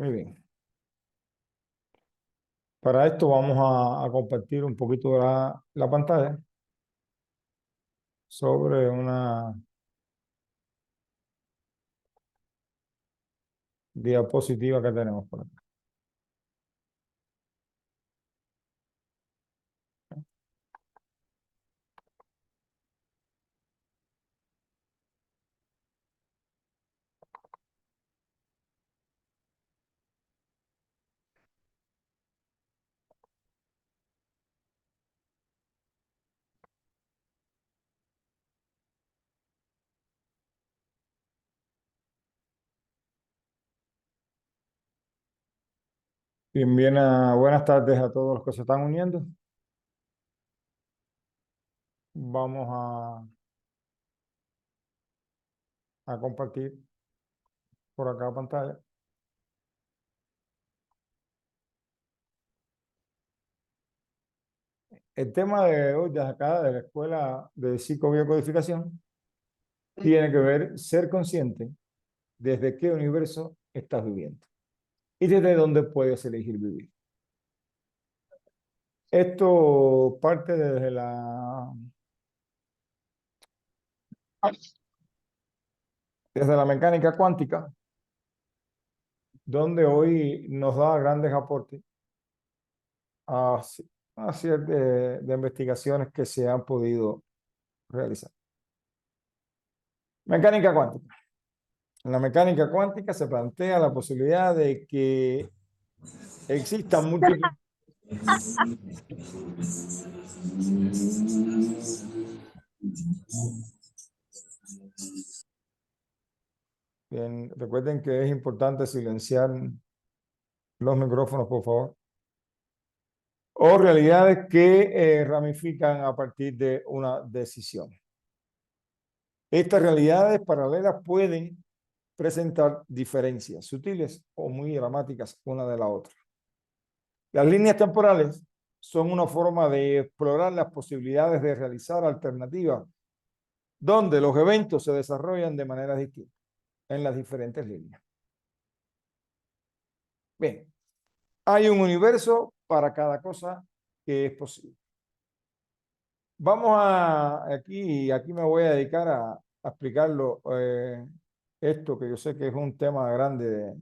Muy bien. Para esto vamos a compartir un poquito la pantalla sobre una diapositiva que tenemos por acá. Buenas tardes a todos los que se están uniendo. Vamos a compartir por acá pantalla. El tema de hoy de acá de la Escuela de Psicobiocodificación tiene que ver ser consciente desde qué universo estás viviendo y desde dónde puedes elegir vivir. Esto parte desde la mecánica cuántica, donde hoy nos da grandes aportes a, a ciertas de investigaciones que se han podido realizar. Mecánica cuántica. En la mecánica cuántica se plantea la posibilidad de que existan múltiples. Bien, recuerden que es importante silenciar los micrófonos, por favor. O realidades que ramifican a partir de una decisión. Estas realidades paralelas pueden presentar diferencias sutiles o muy dramáticas una de la otra. Las líneas temporales son una forma de explorar las posibilidades de realizar alternativas donde los eventos se desarrollan de manera distinta en las diferentes líneas. Bien, hay un universo para cada cosa que es posible. Vamos aquí me voy a dedicar a explicarlo, esto que yo sé que es un tema grande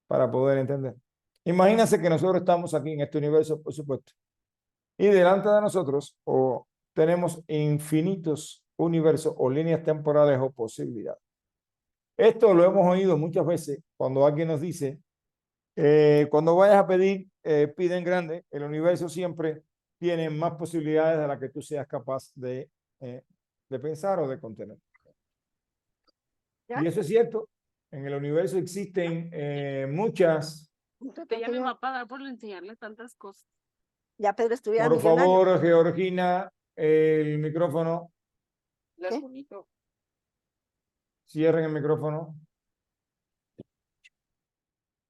para poder entender. Imagínense que nosotros estamos aquí en este universo, por supuesto, y delante de nosotros tenemos infinitos universos o líneas temporales o posibilidades. Esto lo hemos oído muchas veces cuando alguien nos dice, cuando vayas a pedir, piden grande, el universo siempre tiene más posibilidades de las que tú seas capaz de pensar o de contener. ¿Ya? Y eso es cierto, en el universo existen muchas. Ella me va a pagar por enseñarle tantas cosas. Ya Pedro estuviera Por millonario. favor, Georgina, el micrófono. Las bonito. Cierren el micrófono.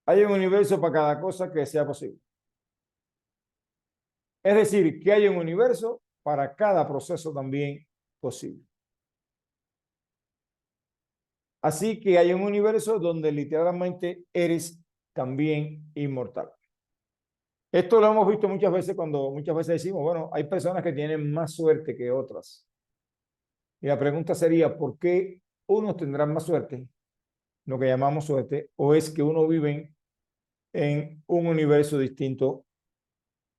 Hay un universo para cada cosa que sea posible. Es decir, que hay un universo para cada proceso también posible. Así que hay un universo donde literalmente eres también inmortal. Esto lo hemos visto muchas veces cuando muchas veces decimos, bueno, hay personas que tienen más suerte que otras. Y la pregunta sería, ¿por qué unos tendrán más suerte, lo que llamamos suerte, o es que uno vive en un universo distinto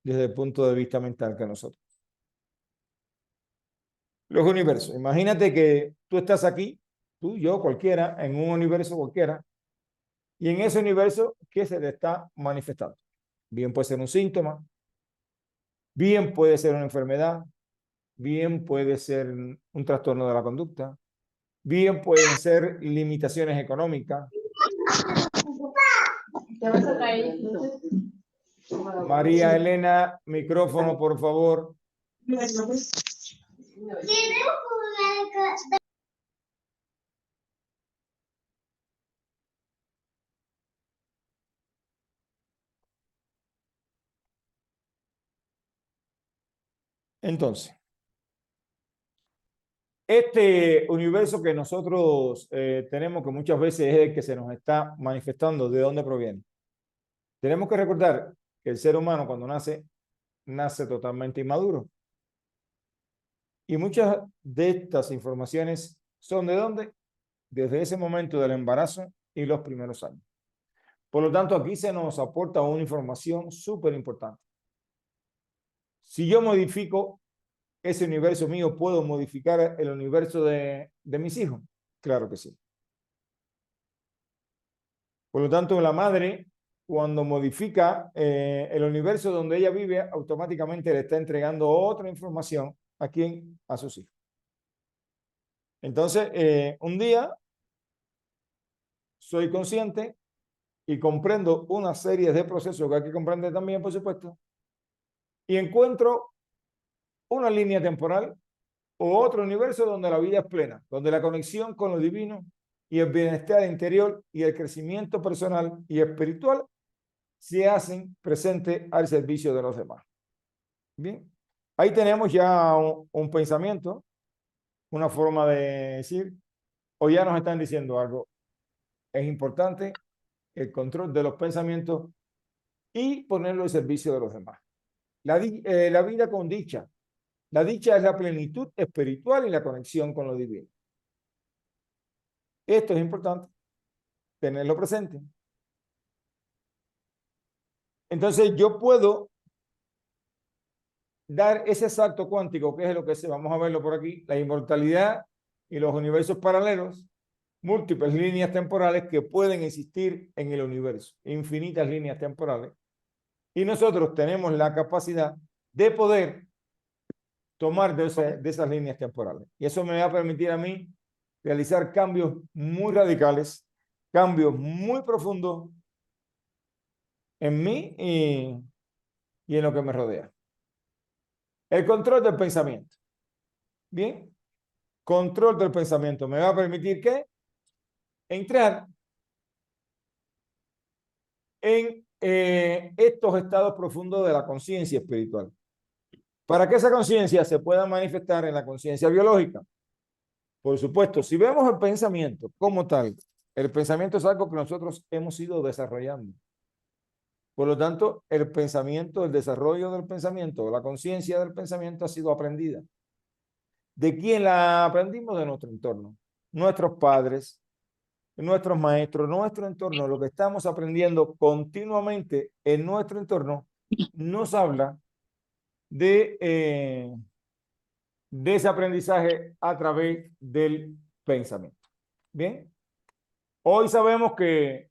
desde el punto de vista mental que nosotros? Los universos. Imagínate que tú estás aquí, tú, yo, cualquiera, en un universo cualquiera, y en ese universo, ¿qué se te está manifestando? Bien puede ser un síntoma, bien puede ser una enfermedad, bien puede ser un trastorno de la conducta, bien pueden ser limitaciones económicas. Te vas a traer. María Elena, micrófono, por favor. Entonces, Este universo que nosotros tenemos, que muchas veces es el que se nos está manifestando, ¿de dónde proviene? Tenemos que recordar que el ser humano cuando nace, nace totalmente inmaduro. Y muchas de estas informaciones son ¿de dónde? Desde ese momento del embarazo y los primeros años. Por lo tanto, aquí se nos aporta una información súper importante. Si yo modifico ese universo mío, ¿puedo modificar el universo de mis hijos? Claro que sí. Por lo tanto, la madre, cuando modifica el universo donde ella vive, automáticamente le está entregando otra información a quién, a sus hijos. Entonces, un día soy consciente y comprendo una serie de procesos que hay que comprender también, por supuesto, y encuentro una línea temporal o otro universo donde la vida es plena, donde la conexión con lo divino y el bienestar interior y el crecimiento personal y espiritual se hacen presentes al servicio de los demás. Bien, ahí tenemos ya un pensamiento, una forma de decir, o ya nos están diciendo algo. Es importante el control de los pensamientos y ponerlo al servicio de los demás. La vida con dicha. La dicha es la plenitud espiritual y la conexión con lo divino. Esto es importante, tenerlo presente. Entonces yo puedo dar ese salto cuántico, que es lo que vamos a verlo por aquí, la inmortalidad y los universos paralelos, múltiples líneas temporales que pueden existir en el universo, infinitas líneas temporales. Y nosotros tenemos la capacidad de poder tomar de esas líneas temporales. Y eso me va a permitir a mí realizar cambios muy radicales, cambios muy profundos en mí y en lo que me rodea. El control del pensamiento. Bien, control del pensamiento me va a permitir que entrar en estos estados profundos de la conciencia espiritual. Para que esa conciencia se pueda manifestar en la conciencia biológica. Por supuesto, si vemos el pensamiento como tal, el pensamiento es algo que nosotros hemos ido desarrollando. Por lo tanto, el pensamiento, el desarrollo del pensamiento, la conciencia del pensamiento ha sido aprendida. ¿De quién la aprendimos? De nuestro entorno. Nuestros padres, nuestros maestros, nuestro entorno, lo que estamos aprendiendo continuamente en nuestro entorno, nos habla de ese aprendizaje a través del pensamiento. Bien, hoy sabemos que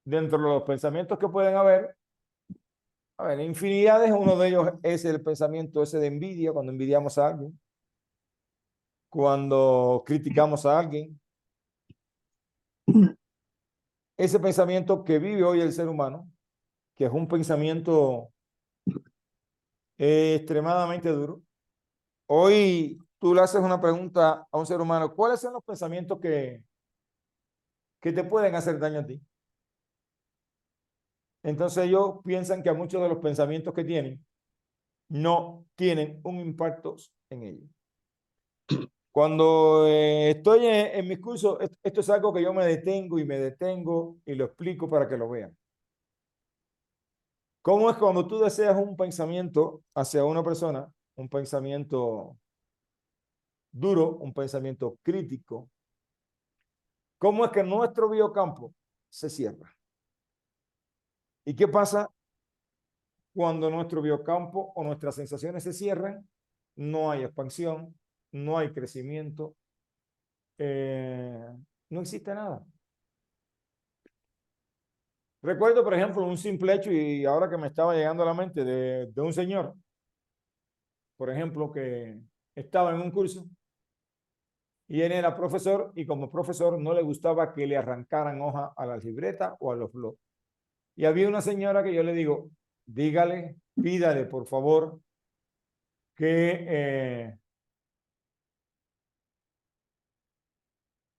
dentro de los pensamientos que pueden haber, infinidades, uno de ellos es el pensamiento ese de envidia, cuando envidiamos a alguien, cuando criticamos a alguien. Ese pensamiento que vive hoy el ser humano, que es un pensamiento extremadamente duro. Hoy tú le haces una pregunta a un ser humano, ¿cuáles son los pensamientos que te pueden hacer daño a ti? Entonces ellos piensan que a muchos de los pensamientos que tienen no tienen un impacto en ellos. Cuando estoy en mis cursos, esto es algo que yo me detengo y lo explico para que lo vean. ¿Cómo es cuando tú deseas un pensamiento hacia una persona, un pensamiento duro, un pensamiento crítico? ¿Cómo es que nuestro biocampo se cierra? ¿Y qué pasa cuando nuestro biocampo o nuestras sensaciones se cierran? No hay expansión, no hay crecimiento, no existe nada. Recuerdo, por ejemplo, un simple hecho, y ahora que me estaba llegando a la mente, de un señor, por ejemplo, que estaba en un curso y él era profesor y como profesor no le gustaba que le arrancaran hoja a la libreta o a los blogs. Y había una señora que yo le digo, dígale, pídale por favor que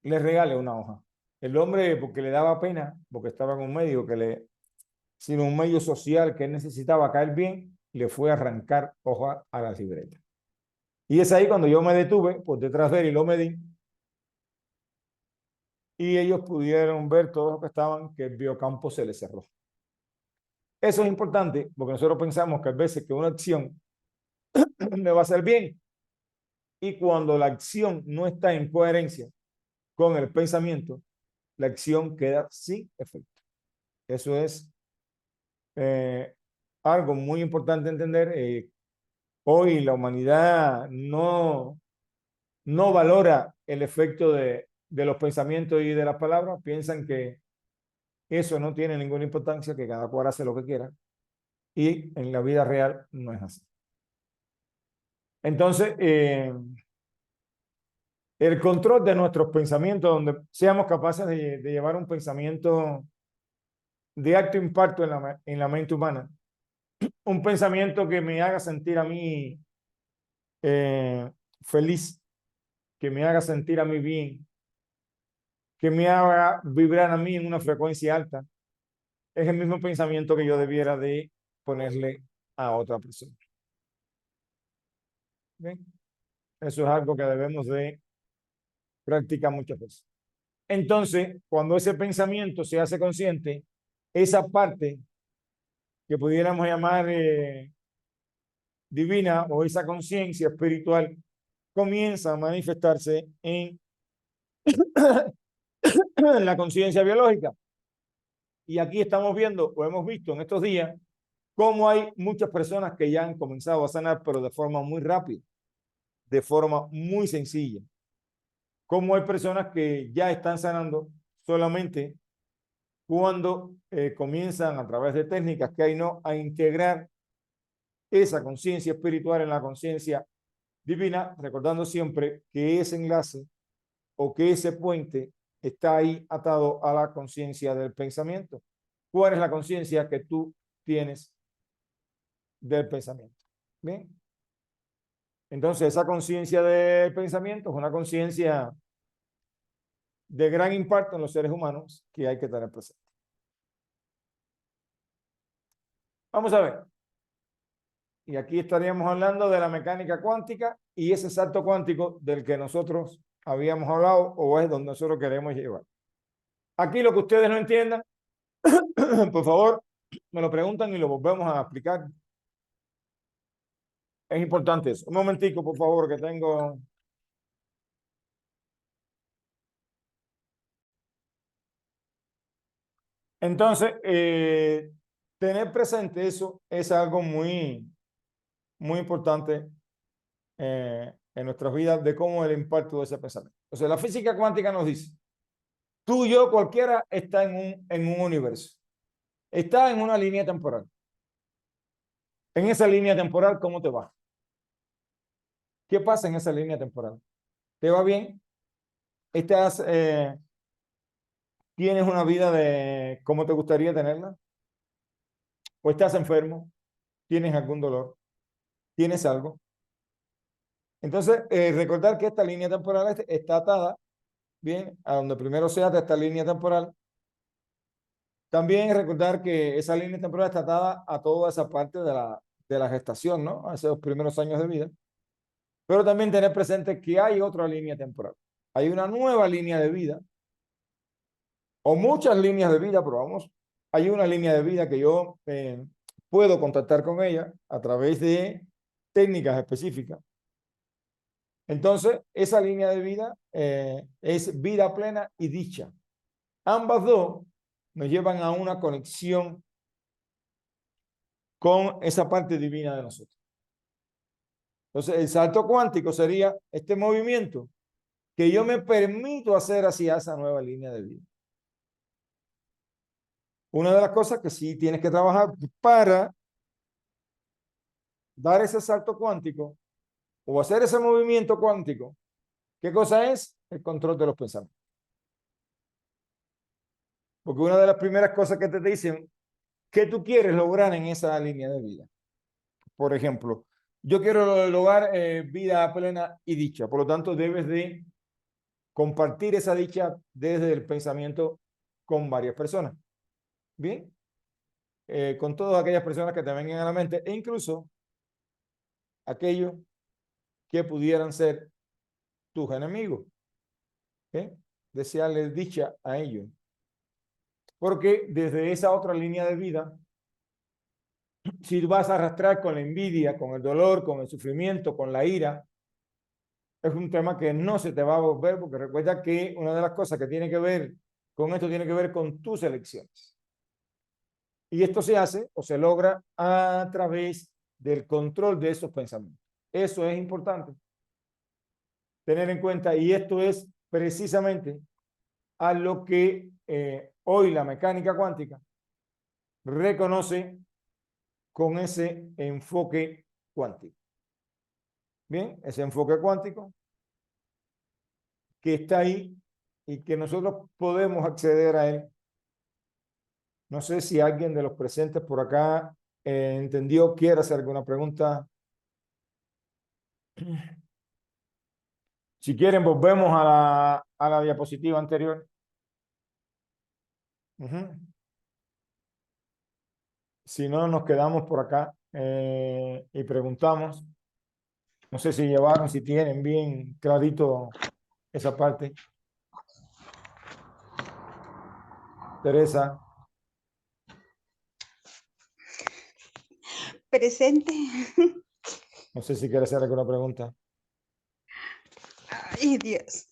le regale una hoja. El hombre, porque le daba pena, porque estaba en un medio sino un medio social que él necesitaba caer bien, le fue a arrancar hoja a la libreta. Y es ahí cuando yo me detuve por detrás de él y lo medí. Y ellos pudieron ver todos los que estaban, que el biocampo se les cerró. Eso es importante porque nosotros pensamos que a veces que una acción me va a hacer bien. Y cuando la acción no está en coherencia con el pensamiento, la acción queda sin efecto. Eso es algo muy importante entender. Hoy la humanidad no valora el efecto de los pensamientos y de las palabras. Piensan que eso no tiene ninguna importancia, que cada cual hace lo que quiera. Y en la vida real no es así. Entonces, el control de nuestros pensamientos, donde seamos capaces de llevar un pensamiento de alto impacto en la mente humana, un pensamiento que me haga sentir a mí feliz, que me haga sentir a mí bien, que me haga vibrar a mí en una frecuencia alta, es el mismo pensamiento que yo debiera de ponerle a otra persona. ¿Bien? Eso es algo que debemos de practicar muchas veces. Entonces, cuando ese pensamiento se hace consciente, esa parte que pudiéramos llamar divina o esa conciencia espiritual comienza a manifestarse en la conciencia biológica. Y aquí estamos viendo, o hemos visto en estos días, cómo hay muchas personas que ya han comenzado a sanar, pero de forma muy rápida, de forma muy sencilla. Cómo hay personas que ya están sanando solamente cuando comienzan a través de técnicas que hay no a integrar esa conciencia espiritual en la conciencia divina, recordando siempre que ese enlace o que ese puente está ahí atado a la conciencia del pensamiento. ¿Cuál es la conciencia que tú tienes del pensamiento? Bien. Entonces, esa conciencia del pensamiento es una conciencia de gran impacto en los seres humanos que hay que tener presente. Vamos a ver. Y aquí estaríamos hablando de la mecánica cuántica y ese salto cuántico del que nosotros habíamos hablado o es donde nosotros queremos llevar. Aquí lo que ustedes no entiendan, por favor, me lo preguntan y lo volvemos a explicar. Es importante eso. Un momentico, por favor, que tengo... Entonces, tener presente eso es algo muy, muy importante en nuestras vidas de cómo el impacto de ese pensamiento. O sea, la física cuántica nos dice, tú y yo, cualquiera, está en un universo. Está en una línea temporal. En esa línea temporal, ¿cómo te va? ¿Qué pasa en esa línea temporal? ¿Te va bien? ¿Estás, tienes una vida de cómo te gustaría tenerla? ¿O estás enfermo? ¿Tienes algún dolor? ¿Tienes algo? Entonces, recordar que esta línea temporal está atada, bien, a donde primero se ata esta línea temporal. También recordar que esa línea temporal está atada a toda esa parte de la gestación, ¿no? A esos primeros años de vida. Pero también tener presente que hay otra línea temporal. Hay una nueva línea de vida, o muchas líneas de vida, pero vamos, hay una línea de vida que yo puedo contactar con ella a través de técnicas específicas. Entonces, esa línea de vida es vida plena y dicha. Ambas dos nos llevan a una conexión con esa parte divina de nosotros. Entonces, el salto cuántico sería este movimiento que yo me permito hacer hacia esa nueva línea de vida. Una de las cosas que sí tienes que trabajar para dar ese salto cuántico o hacer ese movimiento cuántico, ¿qué cosa es? El control de los pensamientos. Porque una de las primeras cosas que te dicen, ¿qué tú quieres lograr en esa línea de vida? Por ejemplo, yo quiero lograr vida plena y dicha, por lo tanto debes de compartir esa dicha desde el pensamiento con varias personas. Bien, con todas aquellas personas que te vengan a la mente e incluso aquellos que pudieran ser tus enemigos. Desearles dicha a ellos. Porque desde esa otra línea de vida, si vas a arrastrar con la envidia, con el dolor, con el sufrimiento, con la ira, es un tema que no se te va a volver, porque recuerda que una de las cosas que tiene que ver con esto tiene que ver con tus elecciones. Y esto se hace o se logra a través del control de esos pensamientos. Eso es importante tener en cuenta, y esto es precisamente a lo que hoy la mecánica cuántica reconoce con ese enfoque cuántico. Bien, ese enfoque cuántico que está ahí y que nosotros podemos acceder a él. No sé si alguien de los presentes por acá entendió, quiere hacer alguna pregunta. Si quieren, volvemos a la diapositiva anterior. Si no, nos quedamos por acá y preguntamos. No sé si llevaron, si tienen bien clarito esa parte. Teresa, Presente. no sé si quiere hacer alguna pregunta. Ay, Dios.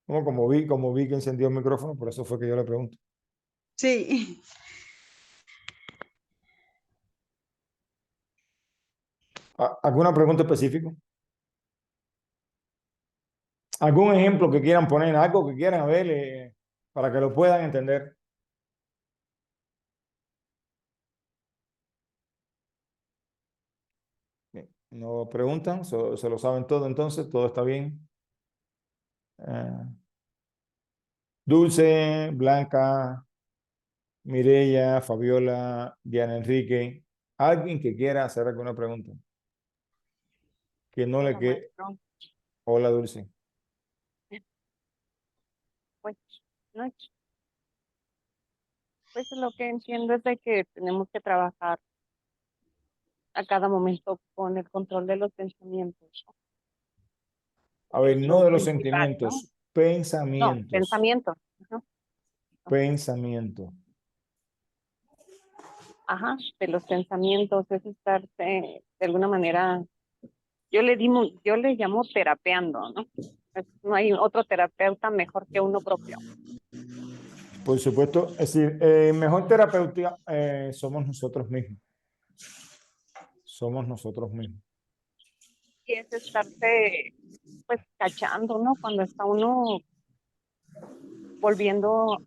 Como vi que encendió el micrófono, por eso fue que yo le pregunto. Sí. ¿Alguna pregunta específica? ¿Algún ejemplo que quieran poner, algo que quieran ver para que lo puedan entender? Bien, no preguntan, se lo saben todo entonces, todo está bien. Dulce, Blanca, Mireya, Fabiola, Diana Enrique, alguien que quiera hacer alguna pregunta. Que no le Hola, quede. maestro. Hola, Dulce. Pues, no, pues lo que entiendo es de que tenemos que trabajar a cada momento con el control de los pensamientos, ¿no? A ver, Es no lo de los principal, ¿no? sentimientos, No, pensamientos. pensamientos. Ajá. Pensamiento. Ajá, de los pensamientos, es estarse de alguna manera, yo le llamo terapeando, ¿no? No hay otro terapeuta mejor que uno propio. Por supuesto, es decir, mejor terapeuta somos nosotros mismos. Somos nosotros mismos. Y es estarse, pues, cachando, ¿no? Cuando está uno volviendo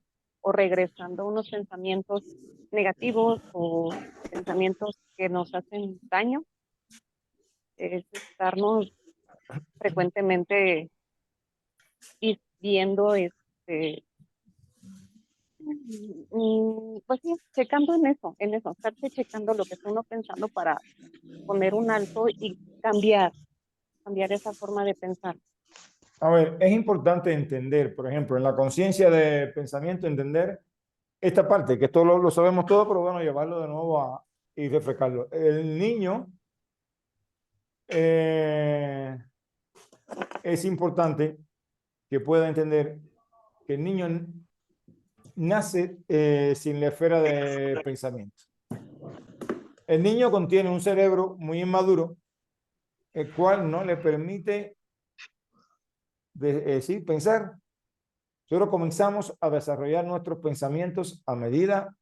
o regresando a unos pensamientos negativos o pensamientos que nos hacen daño, es estarnos frecuentemente viendo, pues sí, checando en eso, estarse checando lo que está uno pensando para poner un alto y cambiar esa forma de pensar. A ver, es importante entender, por ejemplo, en la conciencia de pensamiento, entender esta parte, que esto lo sabemos todo, pero bueno, llevarlo de nuevo y refrescarlo. El niño es importante que pueda entender que el niño nace sin la esfera de pensamiento. El niño contiene un cerebro muy inmaduro, el cual no le permite decir, pensar. Nosotros comenzamos a desarrollar nuestros pensamientos a medida,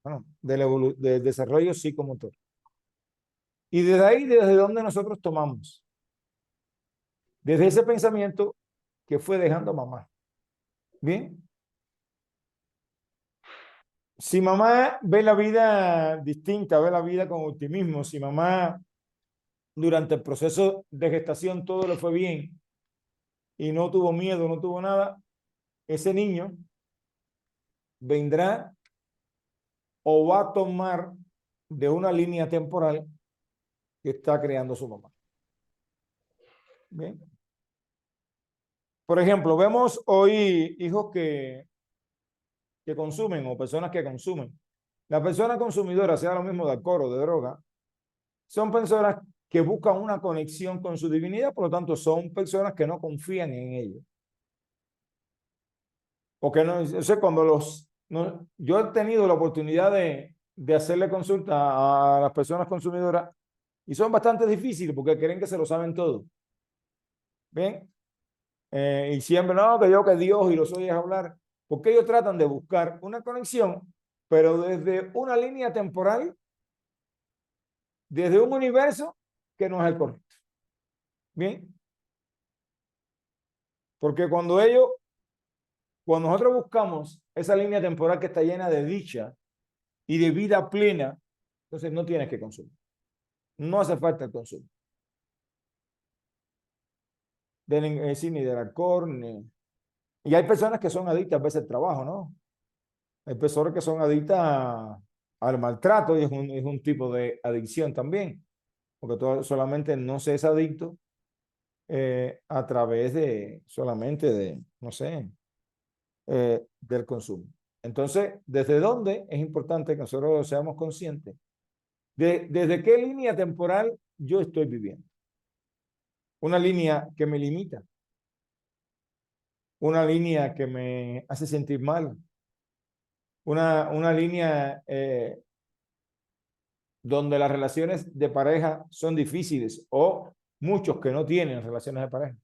bueno, del desarrollo psicomotor. Y desde ahí, desde donde nosotros tomamos, desde ese pensamiento que fue dejando mamá. Bien. Si mamá ve la vida distinta, ve la vida con optimismo, si mamá durante el proceso de gestación todo le fue bien y no tuvo miedo, no tuvo nada, ese niño vendrá o va a tomar de una línea temporal que está creando su mamá. Bien. Por ejemplo, vemos hoy hijos que consumen o personas que consumen. La persona consumidora, sea lo mismo de alcohol o de droga, son personas que buscan una conexión con su divinidad, por lo tanto son personas que no confían en ellos. Porque no, yo sé, cuando no, yo he tenido la oportunidad de hacerle consulta a las personas consumidoras y son bastante difíciles porque creen que se lo saben todo. ¿Bien? Y siempre, no, que Dios y los oyes hablar, porque ellos tratan de buscar una conexión, pero desde una línea temporal, desde un universo que no es el correcto. Bien, porque cuando nosotros buscamos esa línea temporal que está llena de dicha y de vida plena, entonces no tienes que consumir. No hace falta el consumo. Ni del alcohol, ni... Y hay personas que son adictas a veces al trabajo, ¿no? Hay personas que son adictas al maltrato y es un tipo de adicción también, porque solamente no se es adicto a través de solamente de, no sé, del consumo. Entonces, ¿desde dónde es importante que nosotros seamos conscientes? ¿Desde qué línea temporal yo estoy viviendo? Una línea que me limita, una línea que me hace sentir mal, una línea donde las relaciones de pareja son difíciles o muchos que no tienen relaciones de pareja.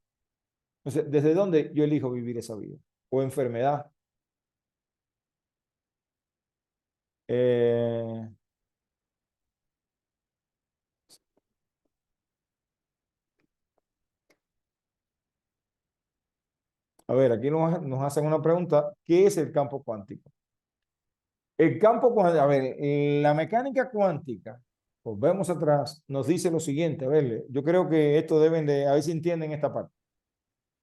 Entonces, ¿desde dónde yo elijo vivir esa vida? O enfermedad. Eh, a ver, aquí nos hacen una pregunta. ¿Qué es el campo cuántico? El campo cuántico, a ver, la mecánica cuántica, volvemos atrás, nos dice lo siguiente, a ver, yo creo que esto deben de, a ver si entienden esta parte.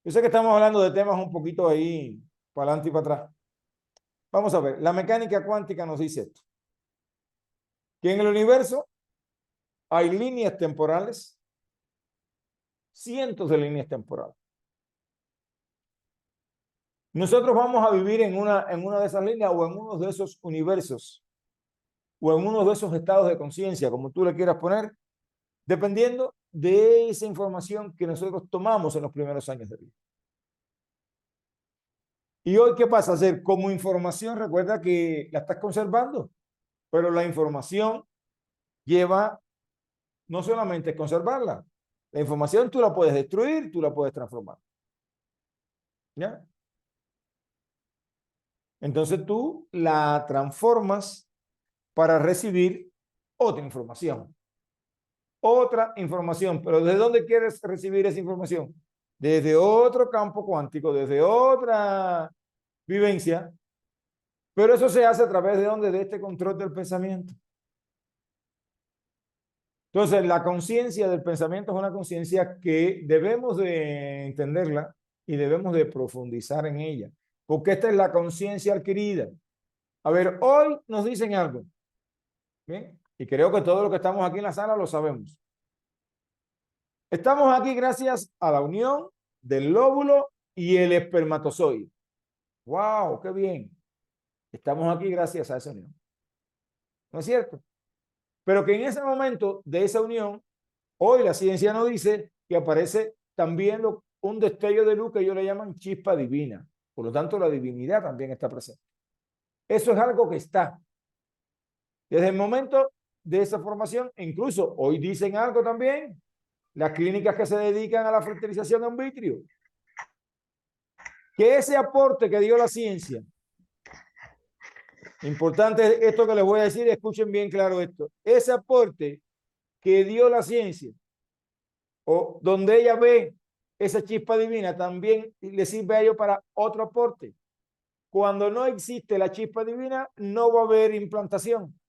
Yo sé que estamos hablando de temas un poquito ahí, para adelante y para atrás. Vamos a ver, la mecánica cuántica nos dice esto, que en el universo hay líneas temporales, cientos de líneas temporales. Nosotros vamos a vivir en una de esas líneas o en uno de esos universos o en uno de esos estados de conciencia, como tú le quieras poner, dependiendo de esa información que nosotros tomamos en los primeros años de vida. Y hoy, ¿qué pasa? Hacer como información, recuerda que la estás conservando, pero la información lleva no solamente conservarla, la información tú la puedes destruir, tú la puedes transformar. ¿Ya? Entonces tú la transformas para recibir otra información. Otra información. Pero ¿desde dónde quieres recibir esa información? Desde otro campo cuántico, desde otra vivencia. Pero eso se hace a través de dónde? De este control del pensamiento. Entonces, la conciencia del pensamiento es una conciencia que debemos de entenderla y debemos de profundizar en ella, porque esta es la conciencia adquirida. A ver, hoy nos dicen algo, ¿bien? Y creo que todos los que estamos aquí en la sala lo sabemos. Estamos aquí gracias a la unión del lóbulo y el espermatozoide. ¡Wow! ¡Qué bien! Estamos aquí gracias a esa unión. ¿No es cierto? Pero que en ese momento de esa unión, hoy la ciencia nos dice que aparece también un destello de luz que ellos le llaman chispa divina. Por lo tanto, la divinidad también está presente. Eso es algo que está. Desde el momento de esa formación, incluso hoy dicen algo también, las clínicas que se dedican a la fertilización in vitro, que ese aporte que dio la ciencia, importante esto que les voy a decir, escuchen bien claro esto, ese aporte que dio la ciencia, o donde ella ve esa chispa divina, también le sirve a ellos para otro aporte. Cuando no existe la chispa divina, no va a haber implantación,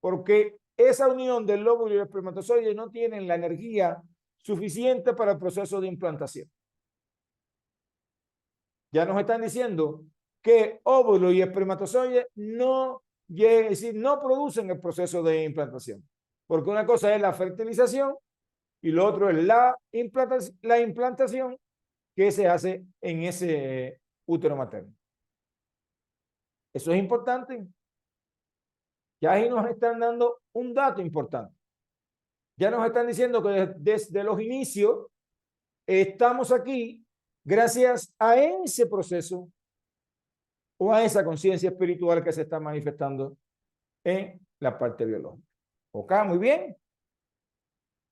porque esa unión del lóbulo y el espermatozoide no tienen la energía suficiente para el proceso de implantación. Ya nos están diciendo que óvulo y espermatozoide no, es decir, no producen el proceso de implantación, porque una cosa es la fertilización y lo otro es la implantación que se hace en ese útero materno. Eso es importante. Ya ahí nos están dando un dato importante. Ya nos están diciendo que desde los inicios estamos aquí gracias a ese proceso o a esa conciencia espiritual que se está manifestando en la parte biológica. Ok, muy bien.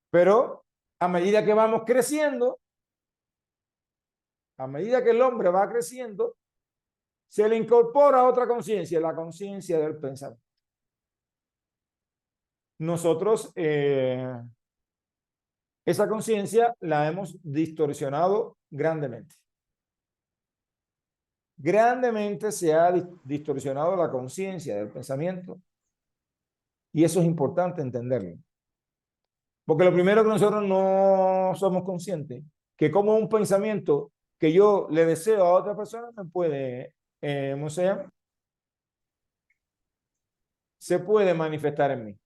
Pero a medida que vamos creciendo, a medida que el hombre va creciendo, se le incorpora otra conciencia, la conciencia del pensamiento. Nosotros esa conciencia la hemos distorsionado grandemente. Grandemente se ha distorsionado la conciencia del pensamiento y eso es importante entenderlo. Porque lo primero que nosotros no somos conscientes, que como un pensamiento que yo le deseo a otra persona me puede, ¿cómo se llama? Se puede manifestar en mí.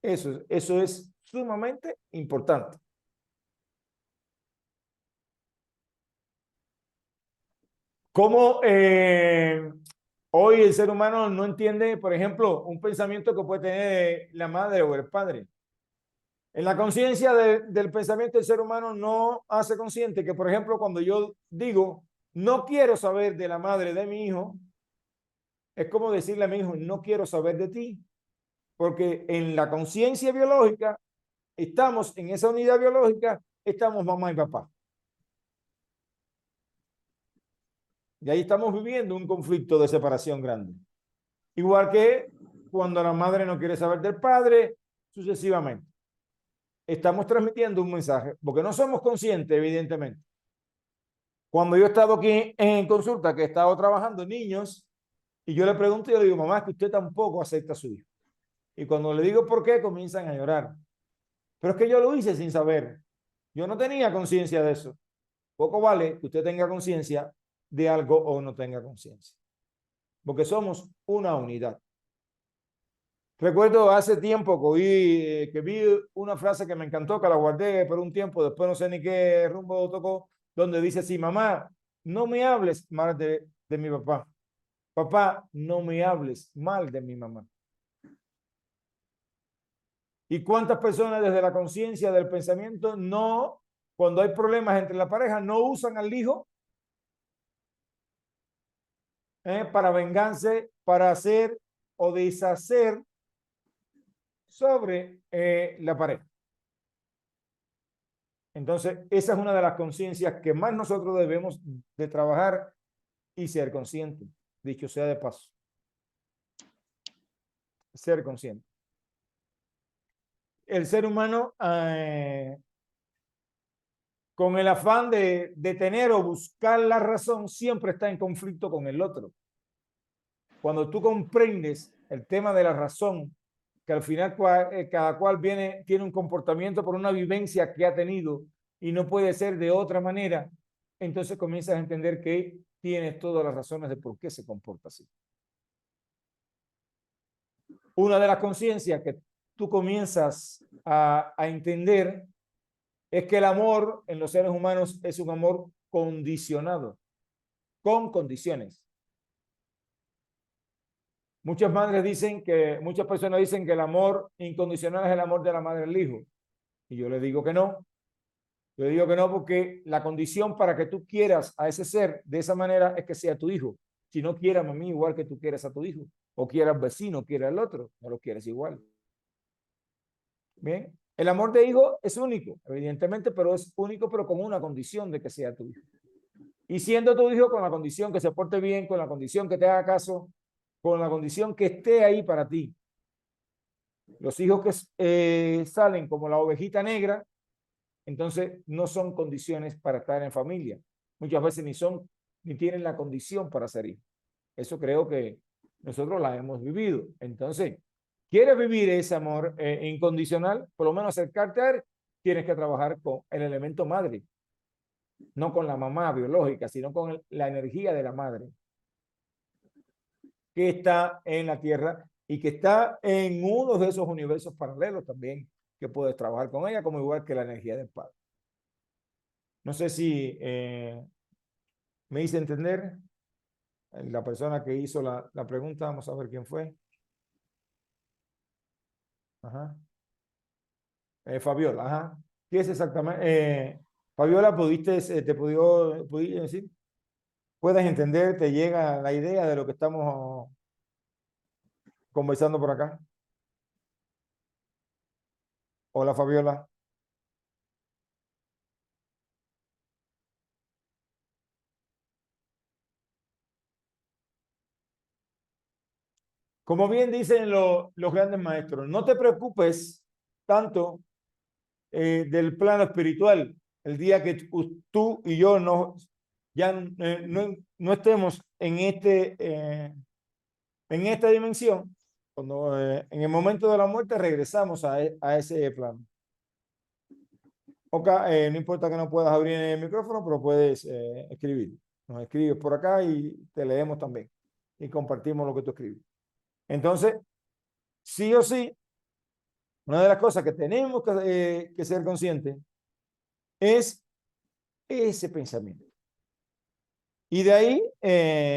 Eso es sumamente importante. Como hoy el ser humano no entiende, por ejemplo, un pensamiento que puede tener la madre o el padre. En la conciencia del pensamiento del ser humano no hace consciente que, por ejemplo, cuando yo digo, no quiero saber de la madre de mi hijo, es como decirle a mi hijo, no quiero saber de ti, porque en la conciencia biológica, estamos en esa unidad biológica, estamos mamá y papá. Y ahí estamos viviendo un conflicto de separación grande. Igual que cuando la madre no quiere saber del padre, sucesivamente. Estamos transmitiendo un mensaje, porque no somos conscientes, evidentemente. Cuando yo he estado aquí en consulta, que he estado trabajando niños, y yo le pregunto, yo le digo, mamá, es que usted tampoco acepta a su hijo. Y cuando le digo por qué, comienzan a llorar. Pero es que yo lo hice sin saber. Yo no tenía conciencia de eso. Poco vale que usted tenga conciencia de algo o no tenga conciencia. Porque somos una unidad. Recuerdo hace tiempo que vi una frase que me encantó, que la guardé por un tiempo, después no sé ni qué rumbo tocó, donde dice así, mamá, no me hables mal de mi papá. Papá, no me hables mal de mi mamá. ¿Y cuántas personas desde la conciencia del pensamiento no, cuando hay problemas entre la pareja, no usan al hijo para vengarse, para hacer o deshacer sobre la pareja? Entonces, esa es una de las conciencias que más nosotros debemos de trabajar y ser conscientes, dicho sea de paso. Ser consciente. El ser humano, con el afán de tener o buscar la razón, siempre está en conflicto con el otro. Cuando tú comprendes el tema de la razón, que al final cada cual tiene un comportamiento por una vivencia que ha tenido y no puede ser de otra manera, entonces comienzas a entender que tienes todas las razones de por qué se comporta así. Una de las conciencias que tú comienzas a entender es que el amor en los seres humanos es un amor condicionado, con condiciones. Muchas personas dicen que el amor incondicional es el amor de la madre al hijo. Y yo le digo que no. Yo digo que no porque la condición para que tú quieras a ese ser de esa manera es que sea tu hijo. Si no quieras a mí igual que tú quieres a tu hijo, o quieras al vecino, quieras al otro, no lo quieres igual. Bien, el amor de hijo es único, evidentemente, pero es único, pero con una condición de que sea tu hijo. Y siendo tu hijo con la condición que se porte bien, con la condición que te haga caso, con la condición que esté ahí para ti. Los hijos que salen como la ovejita negra, entonces no son condiciones para estar en familia. Muchas veces ni tienen la condición para ser hijos. Eso creo que nosotros la hemos vivido. Entonces, ¿quieres vivir ese amor incondicional? Por lo menos acercarte a él, tienes que trabajar con el elemento madre. No con la mamá biológica, sino con la energía de la madre que está en la tierra y que está en uno de esos universos paralelos también, que puedes trabajar con ella, como igual que la energía del padre. No sé si me hice entender. La persona que hizo la pregunta, vamos a ver quién fue. Ajá. Fabiola, ajá. ¿Qué es exactamente? Fabiola, ¿pudiste decir? ¿Puedes entender? ¿Te llega la idea de lo que estamos conversando por acá? Hola, Fabiola. Como bien dicen los grandes maestros, no te preocupes tanto del plano espiritual. El día que tú y yo ya no estemos en esta dimensión, cuando en el momento de la muerte regresamos a ese plano. Ok, no importa que no puedas abrir el micrófono, pero puedes escribir. Nos escribes por acá y te leemos también y compartimos lo que tú escribes. Entonces, sí o sí, una de las cosas que tenemos que ser conscientes es ese pensamiento. Y de ahí,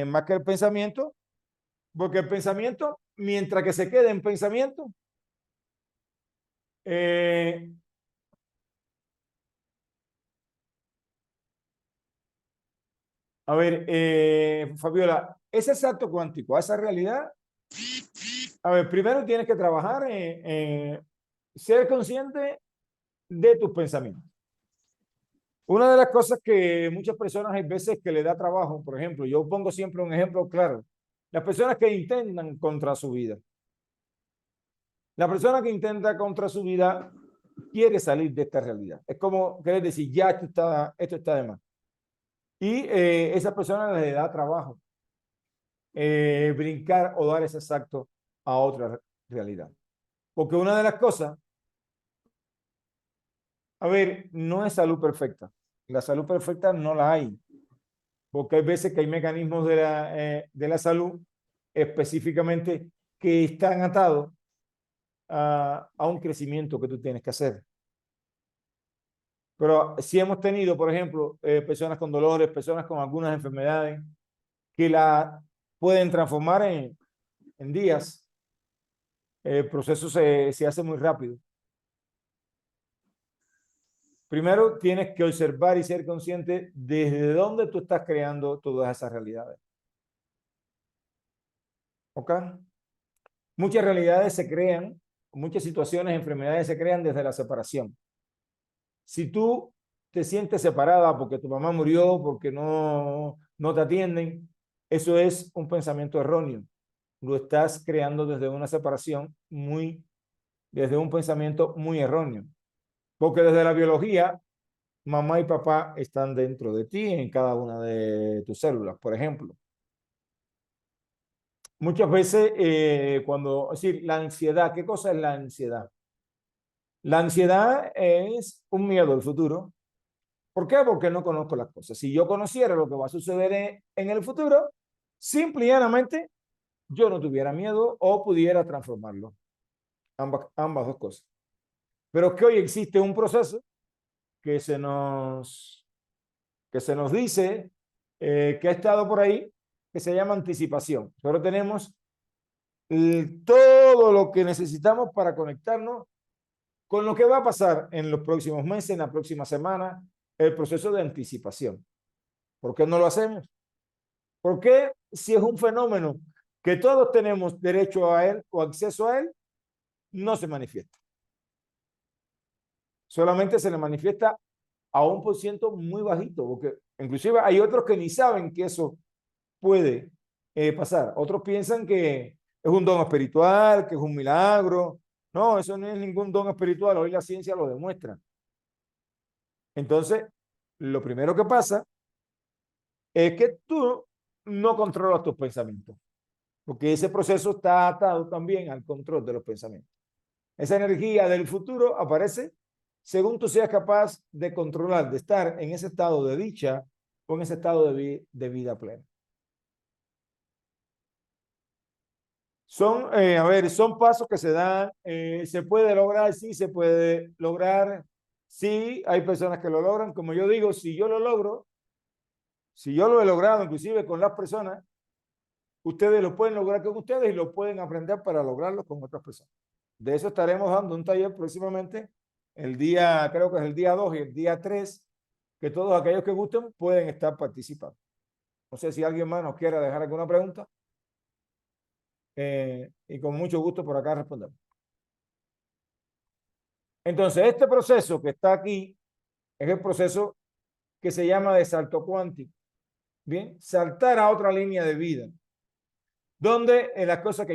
más que el pensamiento, porque el pensamiento, mientras que se quede en pensamiento, eh, a ver, Fabiola, ese salto cuántico, a esa realidad, a ver, primero tienes que trabajar en ser consciente de tus pensamientos. Una de las cosas que muchas personas hay veces que le da trabajo, por ejemplo, yo pongo siempre un ejemplo claro, las personas que intentan contra su vida. La persona que intenta contra su vida quiere salir de esta realidad. Es como querer decir, ya esto está de más. Y esa persona le da trabajo brincar o dar ese salto a otra realidad. Porque una de las cosas, a ver, no es salud perfecta. La salud perfecta no la hay. Porque hay veces que hay mecanismos de la salud específicamente que están atados a un crecimiento que tú tienes que hacer. Pero si hemos tenido, por ejemplo, personas con dolores, personas con algunas enfermedades que la pueden transformar en días. El proceso se hace muy rápido. Primero tienes que observar y ser consciente desde dónde tú estás creando todas esas realidades. ¿Ok? Muchas realidades se crean, muchas situaciones, enfermedades se crean desde la separación. Si tú te sientes separada porque tu mamá murió, porque no te atienden, eso es un pensamiento erróneo. Lo estás creando desde una separación desde un pensamiento muy erróneo. Porque desde la biología, mamá y papá están dentro de ti en cada una de tus células, por ejemplo. Muchas veces es decir, la ansiedad, ¿qué cosa es la ansiedad? La ansiedad es un miedo al futuro. ¿Por qué? Porque no conozco las cosas. Si yo conociera lo que va a suceder en el futuro, simple y llanamente yo no tuviera miedo o pudiera transformarlo. Ambas dos cosas. Pero que hoy existe un proceso que que se nos dice que ha estado por ahí, que se llama anticipación. Pero tenemos todo lo que necesitamos para conectarnos con lo que va a pasar en los próximos meses, en la próxima semana, el proceso de anticipación. ¿Por qué no lo hacemos? ¿Por qué si es un fenómeno que todos tenemos derecho a él o acceso a él, no se manifiesta? Solamente se le manifiesta a un por ciento muy bajito, porque inclusive hay otros que ni saben que eso puede pasar. Otros piensan que es un don espiritual, que es un milagro. No, eso no es ningún don espiritual. Hoy la ciencia lo demuestra. Entonces, lo primero que pasa es que tú no controlas tus pensamientos, porque ese proceso está atado también al control de los pensamientos. Esa energía del futuro aparece según tú seas capaz de controlar, de estar en ese estado de dicha o en ese estado de vida plena. Son pasos que se dan, se puede lograr, sí se puede lograr, sí hay personas que lo logran, como yo digo, si yo lo logro, si yo lo he logrado inclusive con las personas, ustedes lo pueden lograr con ustedes y lo pueden aprender para lograrlo con otras personas. De eso estaremos dando un taller próximamente el día, creo que es el día 2 y el día 3, que todos aquellos que gusten pueden estar participando. No sé si alguien más nos quiera dejar alguna pregunta. Y con mucho gusto por acá respondemos. Entonces, este proceso que está aquí es el proceso que se llama de salto cuántico. Bien, saltar a otra línea de vida. Donde en las cosas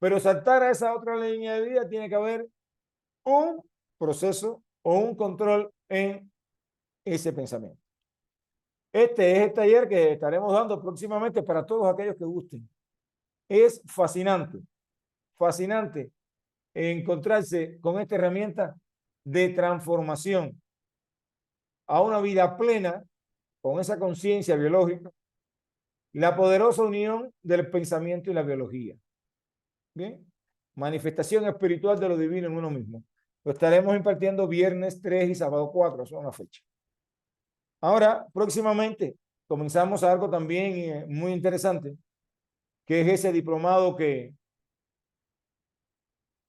pero saltar a esa otra línea de vida tiene que haber un proceso o un control en ese pensamiento. Este es el taller que estaremos dando próximamente para todos aquellos que gusten. Es fascinante, fascinante encontrarse con esta herramienta de transformación a una vida plena con esa conciencia biológica, la poderosa unión del pensamiento y la biología. Bien, manifestación espiritual de lo divino en uno mismo. Lo estaremos impartiendo viernes 3 y sábado 4, son la fecha. Ahora, próximamente, comenzamos algo también muy interesante, que es ese diplomado que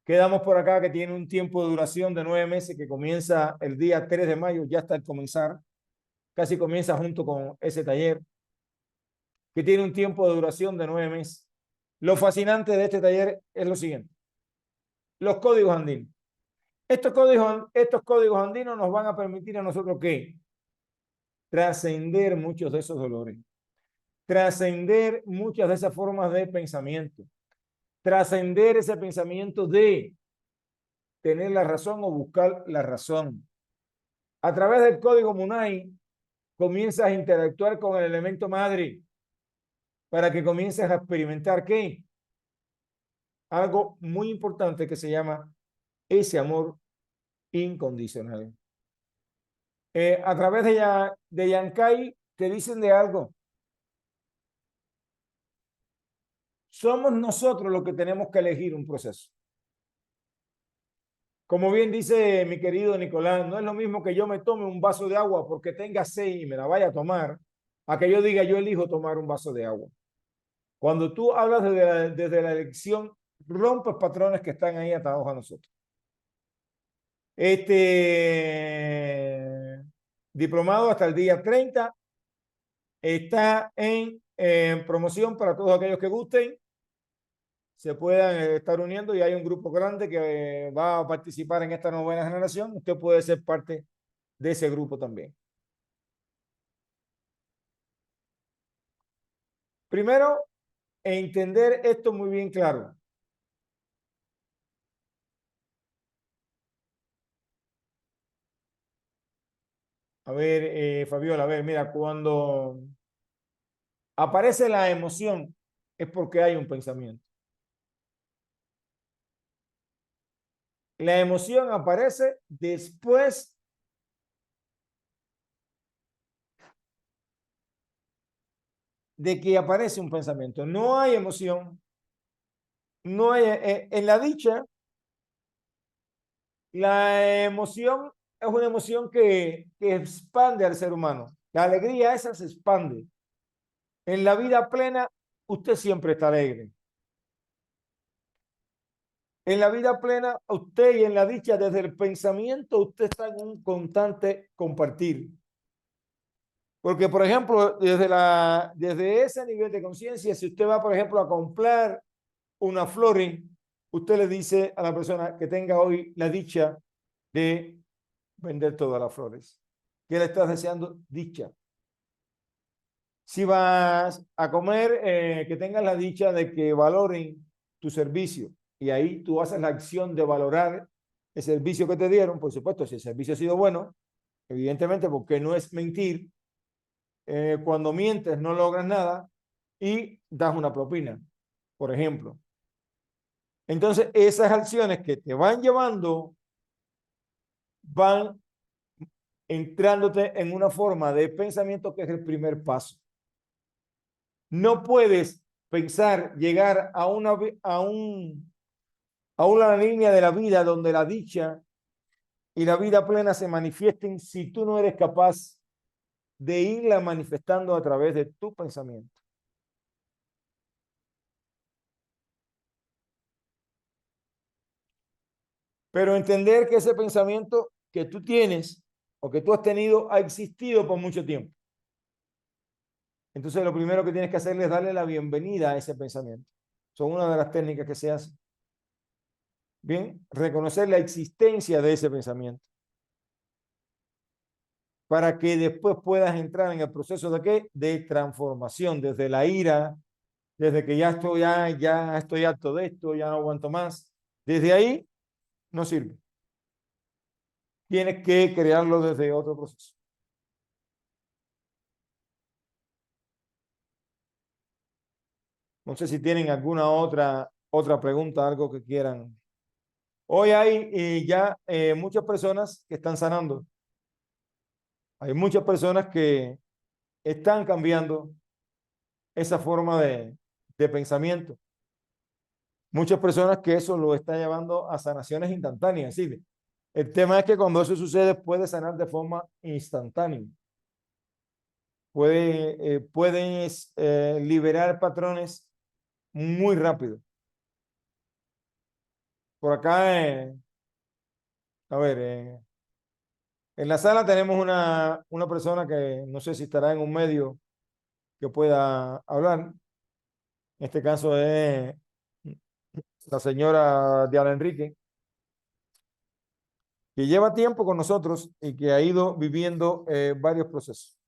damos por acá, que tiene un tiempo de duración de 9 meses, que comienza el día 3 de mayo, ya está al comenzar, casi comienza junto con ese taller, que tiene un tiempo de duración de 9 meses. Lo fascinante de este taller es lo siguiente: los códigos andinos. Estos códigos andinos nos van a permitir a nosotros que trascender muchos de esos dolores, trascender muchas de esas formas de pensamiento, trascender ese pensamiento de tener la razón o buscar la razón. A través del código Munay comienzas a interactuar con el elemento madre para que comiences a experimentar ¿qué? Algo muy importante que se llama ese amor incondicional. A través de Yankai te dicen de algo. Somos nosotros los que tenemos que elegir un proceso. Como bien dice mi querido Nicolás, no es lo mismo que yo me tome un vaso de agua porque tenga sed y me la vaya a tomar, a que yo diga yo elijo tomar un vaso de agua. Cuando tú hablas desde la elección, rompes patrones que están ahí atados a nosotros. Este diplomado hasta el día 30 está en promoción para todos aquellos que gusten. Se puedan estar uniendo y hay un grupo grande que va a participar en esta novena generación. Usted puede ser parte de ese grupo también. Primero, entender esto muy bien claro. A ver, Fabiola, a ver, mira, cuando aparece la emoción es porque hay un pensamiento. La emoción aparece después de que aparece un pensamiento. No hay emoción, no hay, en la dicha, la emoción es una emoción que expande al ser humano. La alegría esa se expande. En la vida plena, usted siempre está alegre. En la vida plena, usted y en la dicha, desde el pensamiento, usted está en un constante compartir. Porque, por ejemplo, desde ese nivel de conciencia, si usted va, por ejemplo, a comprar una flor, usted le dice a la persona que tenga hoy la dicha de vender todas las flores. ¿Qué le estás deseando? Dicha. Si vas a comer, que tengas la dicha de que valoren tu servicio. Y ahí tú haces la acción de valorar el servicio que te dieron. Por supuesto, si el servicio ha sido bueno, evidentemente, porque no es mentir. Cuando mientes no logras nada y das una propina, por ejemplo. Entonces, esas acciones que te van llevando van entrándote en una forma de pensamiento que es el primer paso. No puedes pensar llegar a una línea de la vida donde la dicha y la vida plena se manifiesten si tú no eres capaz de irla manifestando a través de tu pensamiento. Pero entender que ese pensamiento que tú tienes o que tú has tenido ha existido por mucho tiempo. Entonces lo primero que tienes que hacerle es darle la bienvenida a ese pensamiento. Son una de las técnicas que se hace. Bien, reconocer la existencia de ese pensamiento para que después puedas entrar en el proceso de ¿qué? De transformación, desde la ira, desde que ya estoy harto de esto, ya no aguanto más. Desde ahí no sirve. Tienes que crearlo desde otro proceso. No sé si tienen alguna otra pregunta, algo que quieran. Hoy hay ya muchas personas que están sanando. Hay muchas personas que están cambiando esa forma de pensamiento. Muchas personas que eso lo está llevando a sanaciones instantáneas. ¿Sí? El tema es que cuando eso sucede puede sanar de forma instantánea. Puedes liberar patrones muy rápido. Por acá, a ver, en la sala tenemos una persona que no sé si estará en un medio que pueda hablar. En este caso es la señora Diana Enrique, que lleva tiempo con nosotros y que ha ido viviendo varios procesos.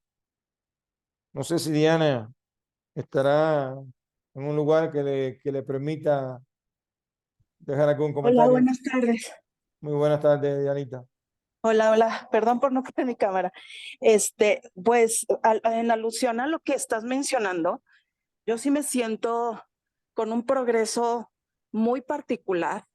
No sé si Diana estará en un lugar que le permita dejar algún Hola, comentario. buenas tardes. Muy buenas tardes, Dianita. Hola, hola. Perdón por no poner mi cámara. Pues, en alusión a lo que estás mencionando, yo sí me siento con un progreso muy particular,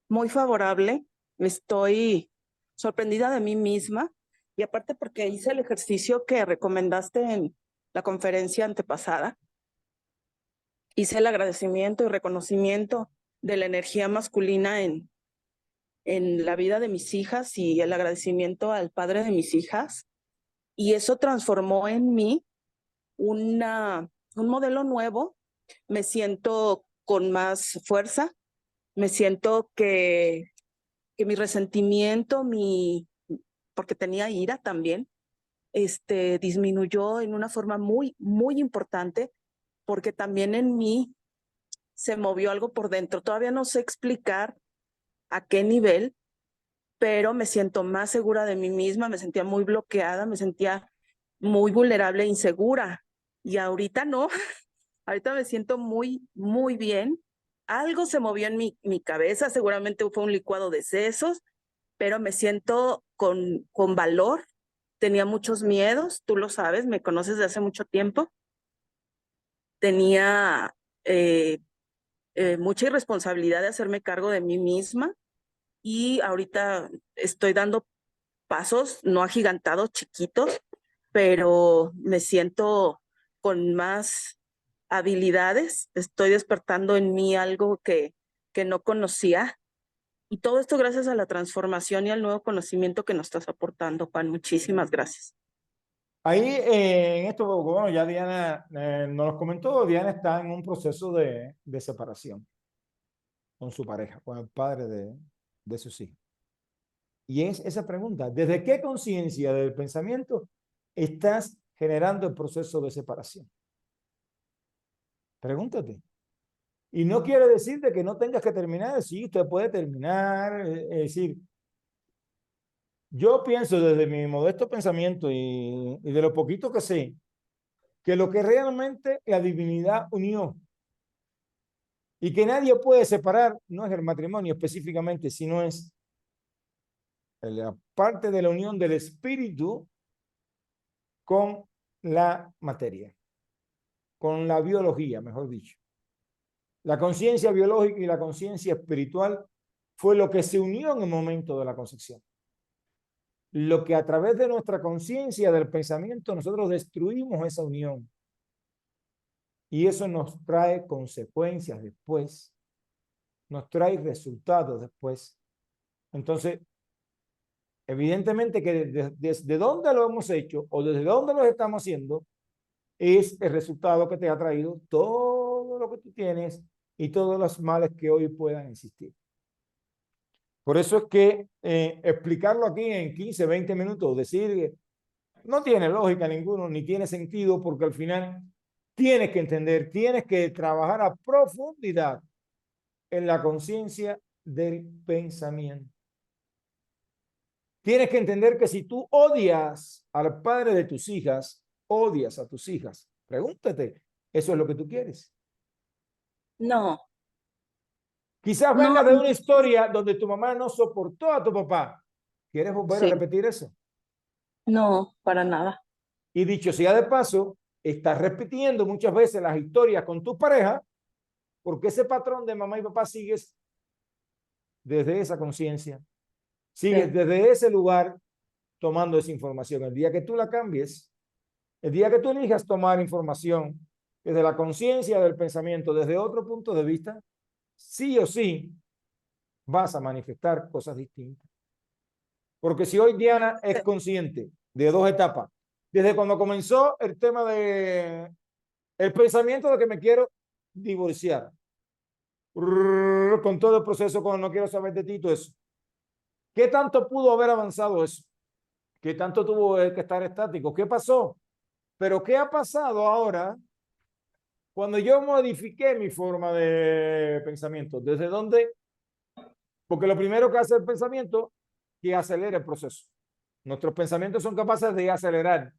muy favorable. Estoy sorprendida de mí misma y aparte porque hice el ejercicio que recomendaste en la conferencia antepasada. Hice el agradecimiento y reconocimiento de la energía masculina en la vida de mis hijas y el agradecimiento al padre de mis hijas. Y eso transformó en mí un modelo nuevo. Me siento con más fuerza, me siento que mi resentimiento, porque tenía ira también, disminuyó en una forma muy, muy importante, porque también en mí se movió algo por dentro. Todavía no sé explicar a qué nivel, pero me siento más segura de mí misma, me sentía muy bloqueada, me sentía muy vulnerable e insegura. Y ahorita no, ahorita me siento muy, muy bien. Algo se movió en mi cabeza, seguramente fue un licuado de sesos, pero me siento con valor. Tenía muchos miedos, tú lo sabes, me conoces de hace mucho tiempo. Tenía mucha irresponsabilidad de hacerme cargo de mí misma y ahorita estoy dando pasos, no agigantados, chiquitos, pero me siento con más habilidades, estoy despertando en mí algo que no conocía. Y todo esto gracias a la transformación y al nuevo conocimiento que nos estás aportando, Juan. Muchísimas gracias. Ahí en esto, bueno, ya Diana nos lo comentó, Diana está en un proceso de separación con su pareja, con el padre de sus hijos. Y es esa pregunta, ¿desde qué conciencia del pensamiento estás generando el proceso de separación? Pregúntate. Y no quiere decir de que no tengas que terminar, sí, usted puede terminar, es decir, yo pienso desde mi modesto pensamiento y de lo poquito que sé, que lo que realmente la divinidad unió y que nadie puede separar no es el matrimonio específicamente, sino es la parte de la unión del espíritu con la materia, con la biología, mejor dicho. La conciencia biológica y la conciencia espiritual fue lo que se unió en el momento de la concepción. Lo que a través de nuestra conciencia del pensamiento nosotros destruimos esa unión. Y eso nos trae consecuencias después, nos trae resultados después. Entonces, evidentemente que desde dónde lo hemos hecho o desde dónde lo estamos haciendo es el resultado que te ha traído todo lo que tú tienes y todos los males que hoy puedan existir. Por eso es que explicarlo aquí en 15, 20 minutos, decir, no tiene lógica ninguno, ni tiene sentido, porque al final tienes que entender, tienes que trabajar a profundidad en la conciencia del pensamiento. Tienes que entender que si tú odias al padre de tus hijas, odias a tus hijas, pregúntate, ¿eso es lo que tú quieres? No, Quizás no, venga de una historia donde tu mamá no soportó a tu papá. ¿Quieres volver a sí, repetir eso? no, para nada. Y dicho sea de paso, estás repitiendo muchas veces las historias con tu pareja porque ese patrón de mamá y papá sigues desde esa conciencia, sigues Sí, desde ese lugar tomando esa información. El día que tú la cambies, el día que tú elijas tomar información desde la conciencia del pensamiento, desde otro punto de vista, sí o sí vas a manifestar cosas distintas. Porque si hoy Diana es consciente de dos etapas, desde cuando comenzó el tema de el pensamiento de que me quiero divorciar, con todo el proceso, con no quiero saber de ti, todo eso. ¿Qué tanto pudo haber avanzado eso? ¿Qué tanto tuvo que estar estático? ¿Qué pasó? Pero ¿qué ha pasado ahora cuando yo modifiqué mi forma de pensamiento? ¿Desde dónde? Porque lo primero que hace el pensamiento es que acelera el proceso. Nuestros pensamientos son capaces de acelerar,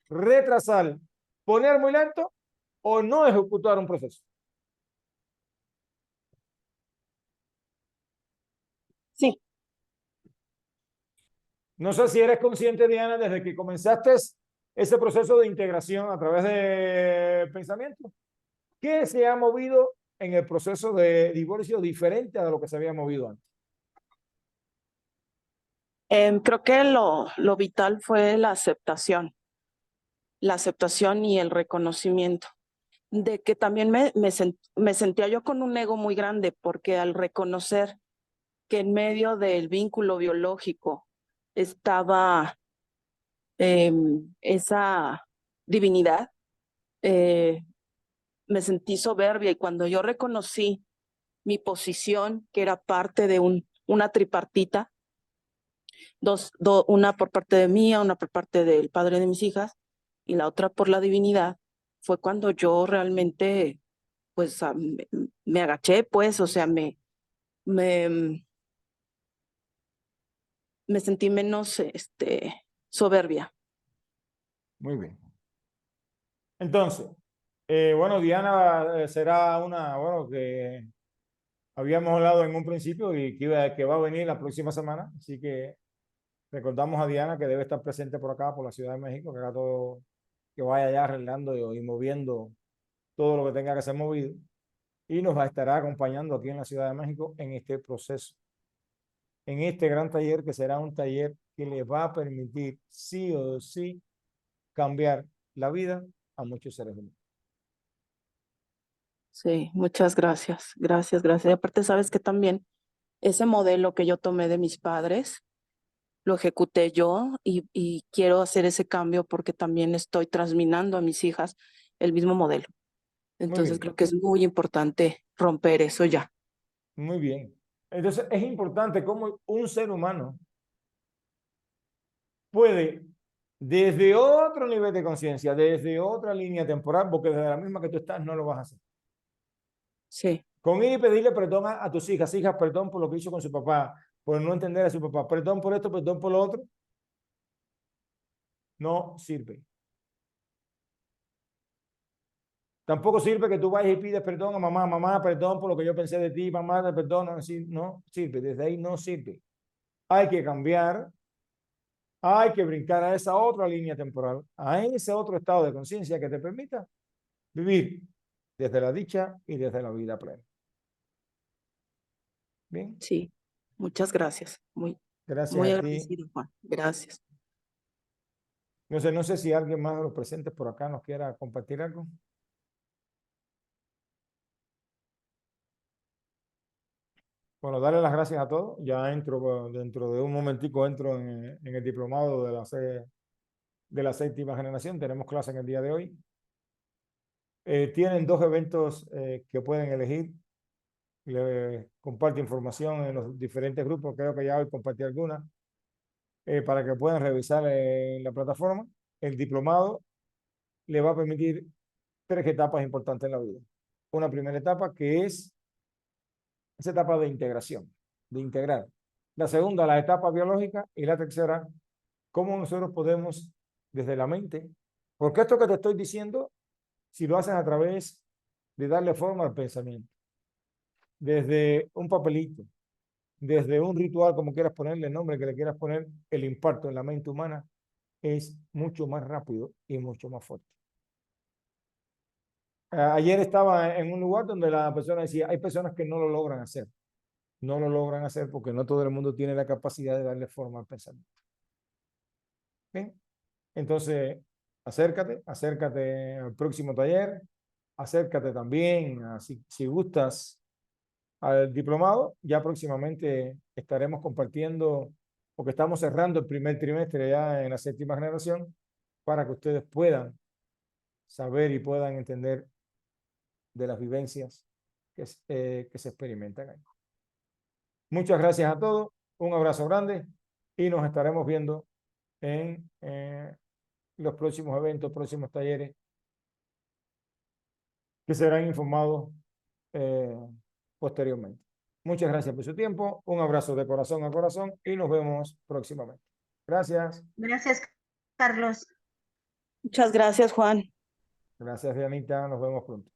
retrasar, poner muy lento o no ejecutar un proceso. sí. No sé si eres consciente, Diana, desde que comenzaste ese proceso de integración a través de pensamiento, ¿qué se ha movido en el proceso de divorcio diferente a lo que se había movido antes? Creo que lo vital fue la aceptación y el reconocimiento de que también me sentía yo con un ego muy grande porque al reconocer que en medio del vínculo biológico estaba esa divinidad, eh, me sentí soberbia y cuando yo reconocí mi posición, que era parte de una tripartita, una por parte de mía, una por parte del padre de mis hijas y la otra por la divinidad, fue cuando yo realmente, pues, me agaché, pues, o sea, me, me sentí menos, soberbia. Muy bien. Entonces, bueno, Diana será una, bueno, que habíamos hablado en un principio y que va a venir la próxima semana. Así que recordamos a Diana que debe estar presente por acá, por la Ciudad de México, que haga todo, que vaya ya arreglando y moviendo todo lo que tenga que ser movido. Y nos estará acompañando aquí en la Ciudad de México en este proceso, en este gran taller que será un taller que le va a permitir sí o sí cambiar la vida a muchos seres humanos. Sí, muchas gracias, gracias, gracias. Y aparte, sabes que también ese modelo que yo tomé de mis padres, lo ejecuté yo y quiero hacer ese cambio porque también estoy transminando a mis hijas el mismo modelo. Muy Entonces bien, creo que es muy importante romper eso ya. muy bien. Entonces es importante cómo un ser humano puede, desde otro nivel de conciencia, desde otra línea temporal, porque desde la misma que tú estás no lo vas a hacer. Sí, Con ir y pedirle perdón a tus hijas, perdón por lo que hizo con su papá, por no entender a su papá, perdón por esto, perdón por lo otro, no sirve. Tampoco sirve que tú vayas y pides perdón a mamá, mamá, perdón por lo que yo pensé de ti, mamá, te perdono, así no sirve, desde ahí no sirve. Hay que cambiar, hay que brincar a esa otra línea temporal, a ese otro estado de conciencia que te permita vivir desde la dicha y desde la vida plena. Bien, sí. Muchas gracias. gracias Muy a ti. agradecido, Juan. Gracias. No sé si alguien más de los presentes por acá nos quiera compartir algo. Bueno, darle las gracias a todos. Ya entro, dentro de un momentico, entro en el diplomado de la séptima generación. Tenemos clase en el día de hoy. Tienen dos eventos que pueden elegir. le comparte información en los diferentes grupos, creo que ya hoy compartí alguna, para que puedan revisar en la plataforma. El diplomado le va a permitir 3 etapas importantes en la vida. Una primera etapa que es esa etapa de integración, de integrar. La segunda, la etapa biológica. Y la tercera, cómo nosotros podemos, desde la mente, porque esto que te estoy diciendo, si lo haces a través de darle forma al pensamiento, desde un papelito, desde un ritual, como quieras ponerle el nombre que le quieras poner, el impacto en la mente humana es mucho más rápido y mucho más fuerte. Ayer estaba en un lugar donde la persona decía, hay personas que no lo logran hacer. No lo logran hacer porque no todo el mundo tiene la capacidad de darle forma al pensamiento. ¿Bien? Entonces, acércate al próximo taller, acércate también, si gustas, al diplomado. Ya próximamente estaremos compartiendo, porque estamos cerrando el primer trimestre ya en la 7ª generación, para que ustedes puedan saber y puedan entender de las vivencias que se experimentan ahí. Muchas gracias a todos, un abrazo grande y nos estaremos viendo en los próximos eventos, próximos talleres que serán informados posteriormente. Muchas gracias por su tiempo, un abrazo de corazón a corazón y nos vemos próximamente. Gracias. Gracias, Carlos. Muchas gracias, Juan. Gracias, Dianita, nos vemos pronto.